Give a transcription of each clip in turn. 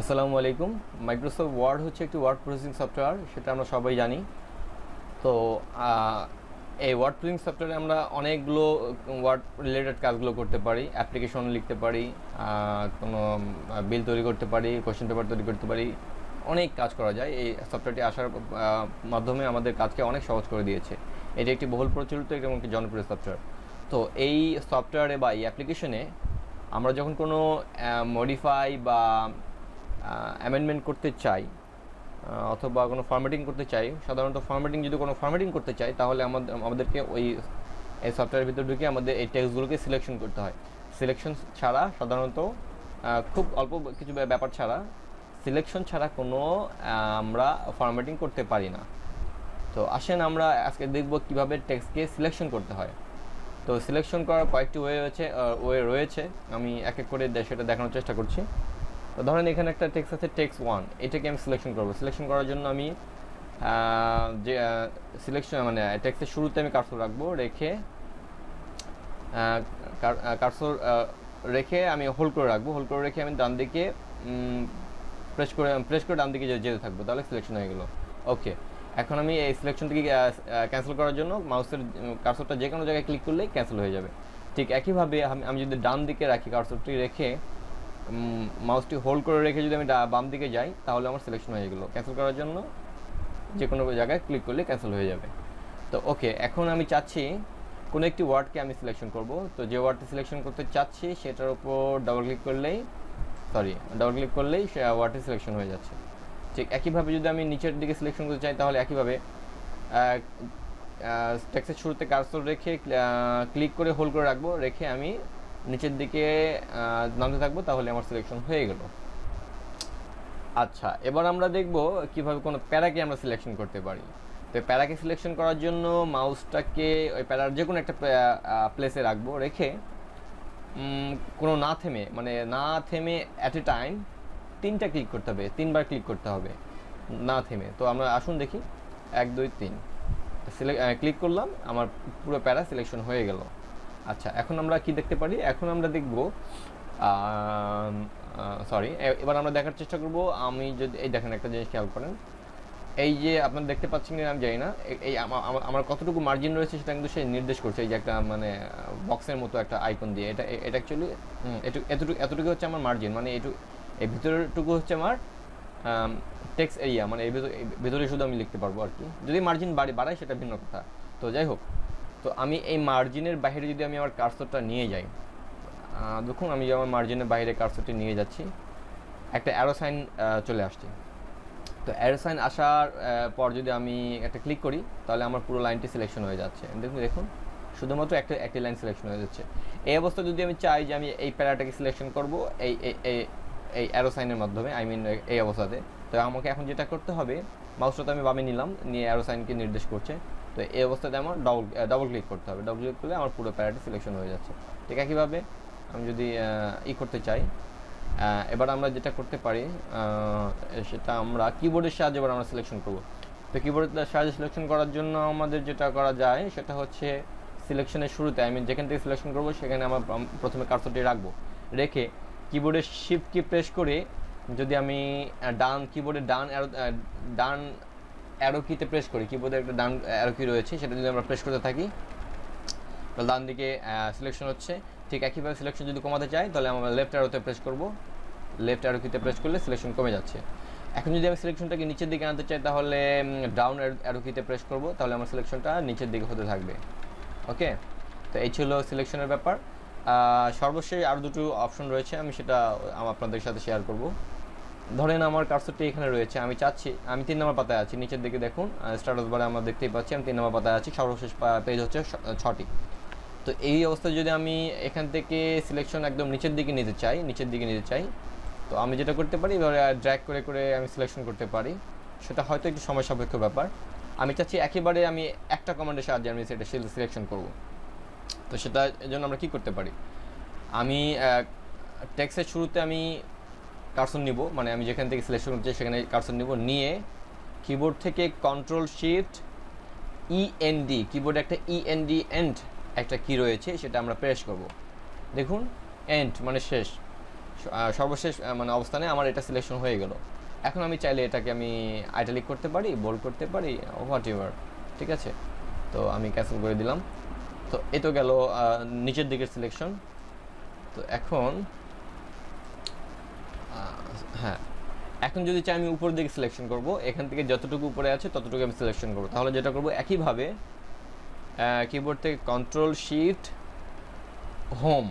আসসালামু আলাইকুম। Microsoft word হচ্ছে একটি ওয়ার্ড প্রসেসিং সফটওয়্যার, সেটা আমরা সবাই জানি। তো আহ, এই ওয়ার্ড প্রসেসিং সফটওয়্যারে আমরা অনেকগুলো ওয়ার্ড রিলেটেড কাজগুলো করতে পারি, অ্যাপ্লিকেশন লিখতে পারি, কোনো বিল তৈরি করতে পারি, কোশ্চেন পেপার তৈরি করতে পারি, অনেক কাজ করা যায়। এই সফটওয়্যারটি আসার মাধ্যমে আমাদের কাজকে অনেক সহজ করে দিয়েছে। এটি একটি বহুল প্রচলিত এবং একটি জনপ্রিয় সফটওয়্যার। তো এই সফটওয়্যারে বা এই অ্যাপ্লিকেশনে আমরা যখন কোনো মডিফাই বা অ্যামেন্ডমেন্ট করতে চাই, অথবা কোনো ফরম্যাটিং করতে চাই, সাধারণত যদি কোনো ফরম্যাটিং করতে চাই তাহলে আমাদেরকে এই সফটওয়্যারের ভিতর ঢুকে আমাদের এই টেক্সটগুলোকে সিলেকশন করতে হয়। সিলেকশন ছাড়া সাধারণত খুব অল্প কিছু ব্যাপার ছাড়া, সিলেকশন ছাড়া কোনো আমরা ফরম্যাটিং করতে পারি না। তো আসেন আমরা আজকে দেখব কিভাবে টেক্সটকে সিলেকশন করতে হয়। তো সিলেকশন করার কয়েকটি ওয়ে রয়েছে, আমি এক এক করে সেটা দেখানোর চেষ্টা করছি। তো ধরেন এখানে একটা টেক্সট আছে, টেক্সট 1, এটাকে আমি সিলেকশন করব। সিলেকশন করার জন্য আমি যে সিলেকশন মানে টেক্সটের শুরুতে আমি কার্সর রাখবো, রেখে আমি হোল্ড করে রাখবো। হোল্ড করে রেখে আমি ডান দিকে প্রেস করে ডান দিকে যেতে থাকবো, তাহলে সিলেকশন হয়ে গেল। ওকে, এখন আমি এই সিলেকশনটিকে ক্যান্সেল করার জন্য মাউসের কার্সরটা যে কোনো জায়গায় ক্লিক করলেই ক্যান্সেল হয়ে যাবে। ঠিক একইভাবে আমি যদি ডান দিকে রাখি, কার্সরটি রেখে মাউসটি হোল্ড করে রেখে যদি আমি বাম দিকে যাই, তাহলে আমার সিলেকশন হয়ে গেলো। ক্যান্সেল করার জন্য যে কোনো জায়গায় ক্লিক করলে ক্যান্সেল হয়ে যাবে। তো ওকে, এখন আমি চাচ্ছি কোনো একটি ওয়ার্ডকে আমি সিলেকশন করব। তো যে ওয়ার্ডটি সিলেকশন করতে চাচ্ছি সেটার উপর ডাবল ক্লিক করলেই সে ওয়ার্ডটি সিলেকশন হয়ে যাচ্ছে। ঠিক একইভাবে যদি আমি নিচের দিকে সিলেকশন করতে চাই, তাহলে একইভাবে টেক্সটের শুরুতে কার্সর রেখে ক্লিক করে হোল্ড করে রাখবো, রেখে আমি নিচের দিকে নামতে থাকবো, তাহলে আমার সিলেকশন হয়ে গেল। আচ্ছা, এবার আমরা দেখব কিভাবে কোনো প্যারাকে আমরা সিলেকশন করতে পারি। তো প্যারাকে সিলেকশন করার জন্য মাউসটাকে ওই প্যারার যে কোনো একটা প্লেসে রাখবো, রেখে কোনো না থেমে অ্যাট এ টাইম 3টা ক্লিক করতে হবে, 3বার ক্লিক করতে হবে না থেমে। তো আমরা আসুন দেখি, 1 2 3 ক্লিক করলাম, আমার পুরো প্যারা সিলেকশন হয়ে গেল। আচ্ছা, এখন আমরা কি দেখতে পারি? এখন আমরা দেখব, সরি, এবার আমরা দেখার চেষ্টা করব। আমি যদি এই দেখেন, একটা জিনিস খেয়াল করেন, এই যে আপনারা দেখতে পাচ্ছেন কিনা আমি জানি না, এই আমার কতটুকু মার্জিন রয়েছে সেটা কিন্তু সে নির্দেশ করছে। এই যে একটা বক্সের মতো একটা আইকন দিয়ে, এটা অ্যাকচুয়ালি এতটুকু হচ্ছে আমার মার্জিন, মানে এই ভিতরটুকু হচ্ছে আমার টেক্সট এরিয়া, মানে এই ভিতরে শুধু আমি লিখতে পারবো আর কি। যদি মার্জিন বাড়ায় সেটা ভিন্ন কথা। তো যাই হোক, তো আমি এই মার্জিনের বাইরে যদি আমি আমার কার্সরটা নিয়ে যাই, দেখুন আমি আমার মার্জিনের বাইরে কার্সরটি নিয়ে যাচ্ছি, একটা অ্যারো সাইন চলে আসছে। তো অ্যারো সাইন আসার পর যদি আমি একটা ক্লিক করি, তাহলে আমার পুরো লাইনটি সিলেকশন হয়ে যাচ্ছে। দেখুন শুধুমাত্র একটি লাইন সিলেকশন হয়ে যাচ্ছে। এই অবস্থা যদি আমি চাই যে আমি এই প্যারাটাকে সিলেকশন করব এই এই অ্যারো সাইনের মাধ্যমে, এই অবস্থাতে, তো আমাকে এখন যেটা করতে হবে, মাউসটা তো আমি বামে নিলাম, নিয়ে অ্যারো সাইনকে নির্দেশ করছে। তো এই অবস্থাতে আমার ডাবল ক্লিক করতে হবে। ডাবল ক্লিক করলে আমার পুরো প্যারাটি সিলেকশন হয়ে যাচ্ছে। ঠিক একইভাবে আমি যদি করতে চাই, এবার আমরা যেটা করতে পারি, সেটা আমরা কিবোর্ডের সাহায্যে এবার আমরা সিলেকশন করব। তো কিবোর্ডের সাহায্যে সিলেকশন করার জন্য আমাদের যেটা করা যায় সেটা হচ্ছে, সিলেকশনের শুরুতে আমি যেখান থেকে সিলেকশন করব সেখানে আমার প্রথমে কার্সরটি রাখবো, রেখে কিবোর্ডের শিফট কি প্রেস করে যদি আমি কিবোর্ডের ডান অ্যারো কিতে প্রেস করি, কিবোর্ডের একটা ডান অ্যারো কি রয়েছে, সেটা যদি আমরা প্রেস করতে থাকি, তাহলে ডান দিকে সিলেকশন হচ্ছে। ঠিক একইভাবে সিলেকশন যদি কমাতে চাই, তাহলে আমরা লেফট অ্যারোতে প্রেস করব, লেফট অ্যারো কিতে প্রেস করলে সিলেকশন কমে যাচ্ছে। এখন যদি আমি সিলেকশনটাকে নিচের দিকে আনতে চাই, তাহলে ডাউন অ্যারো কিতে প্রেস করব, তাহলে আমার সিলেকশনটা নিচের দিকে হতে থাকবে। ওকে, তো এই ছিল সিলেকশনের ব্যাপার। সর্বশেষ আর দুটো অপশন রয়েছে, আমি সেটা আপনাদের সাথে শেয়ার করব। ধরেন আমার কার্সরটি এখানে রয়েছে, আমি চাচ্ছি, আমি 3 নম্বর পাতায় আছি, নিচের দিকে দেখুন স্ট্যাটাস বারে আমরা দেখতেই পাচ্ছি আমি 3 নম্বর পাতায় আছি, সর্বশেষ পেজ হচ্ছে 6টি। তো এই অবস্থায় যদি আমি এখান থেকে সিলেকশন একদম নিচের দিকে নিতে চাই, তো আমি যেটা করতে পারি, এবার ড্র্যাগ করে করে আমি সিলেকশন করতে পারি। সেটা হয়তো একটু সময় সাপেক্ষ ব্যাপার। আমি চাচ্ছি একেবারে আমি একটা কমান্ডের সাহায্যে আমি সেটা সিলেকশন করব। তো সেটার জন্য আমরা কি করতে পারি, আমি টেক্সটের শুরুতে আমি কার্সর নিব, মানে আমি যেখান থেকে সিলেকশন করতে চাই সেখানে কার্সর নিব, নিয়ে কিবোর্ড থেকে কন্ট্রোল শিফট ইএনডি, কিবোর্ডে একটা ইএনডি এন্ড একটা কি রয়েছে, সেটা আমরা প্রেস করব। দেখুন এন্ড মানে শেষ। সর্বশেষ মানে অবস্থানে আমার এটা সিলেকশন হয়ে গেল। এখন আমি চাইলে এটাকে আমি আইটালিক করতে পারি, বোল্ড করতে পারি, হোয়াট এভার। ঠিক আছে, তো আমি ক্যান্সেল করে দিলাম। তো এ তো গেল নিচের দিকের সিলেকশন। তো এখন হ্যাঁ, এখন যদি চাই আমি উপর দিকে সিলেকশন করব, এখান থেকে যতটুকু উপরে আছে ততটুকু আমি সিলেকশন করব। তাহলে যেটা করব একইভাবে কিবোর্ড থেকে কন্ট্রোল শিফট হোম,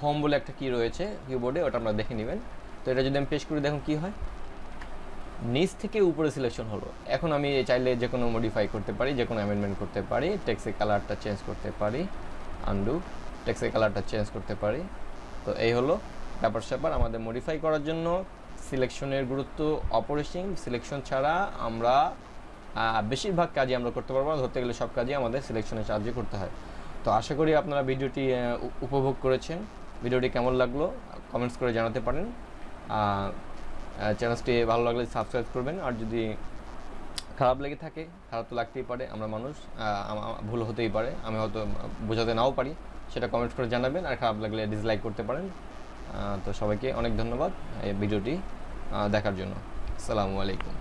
হোম বলে একটা কি রয়েছে কিবোর্ডে, ওটা আপনারা দেখে নেবেন। তো এটা যদি আমি পেশ করি দেখুন কি হয়, নিচ থেকে উপরে সিলেকশন হলো। এখন আমি চাইলে যে কোনো মডিফাই করতে পারি, যে কোনো অ্যামেন্ডমেন্ট করতে পারি, টেক্সের কালারটা চেঞ্জ করতে পারি, আনডু, টেক্সের কালারটা চেঞ্জ করতে পারি। তো এই হলো ব্যাপার স্যাপার। আমাদের মডিফাই করার জন্য সিলেকশনের গুরুত্ব অপরিসীম। সিলেকশন ছাড়া আমরা বেশিরভাগ কাজই আমরা করতে পারবো না, ধরতে গেলে সব কাজই আমাদের সিলেকশনের সাহায্যে করতে হয়। তো আশা করি আপনারা ভিডিওটি উপভোগ করেছেন। ভিডিওটি কেমন লাগলো কমেন্টস করে জানাতে পারেন। চ্যানেলটি ভালো লাগলে সাবস্ক্রাইব করবেন। আর যদি খারাপ লেগে থাকে, খারাপ তো লাগতেই পারে, আমরা মানুষ, ভুল হতেই পারে, আমি হয়তো বোঝাতে নাও পারি, সেটা কমেন্ট করে জানাবেন। আর খারাপ লাগলে ডিসলাইক করতে পারেন। তো সবাইকে অনেক ধন্যবাদ এই ভিডিওটি দেখার জন্য। আসসালামু আলাইকুম।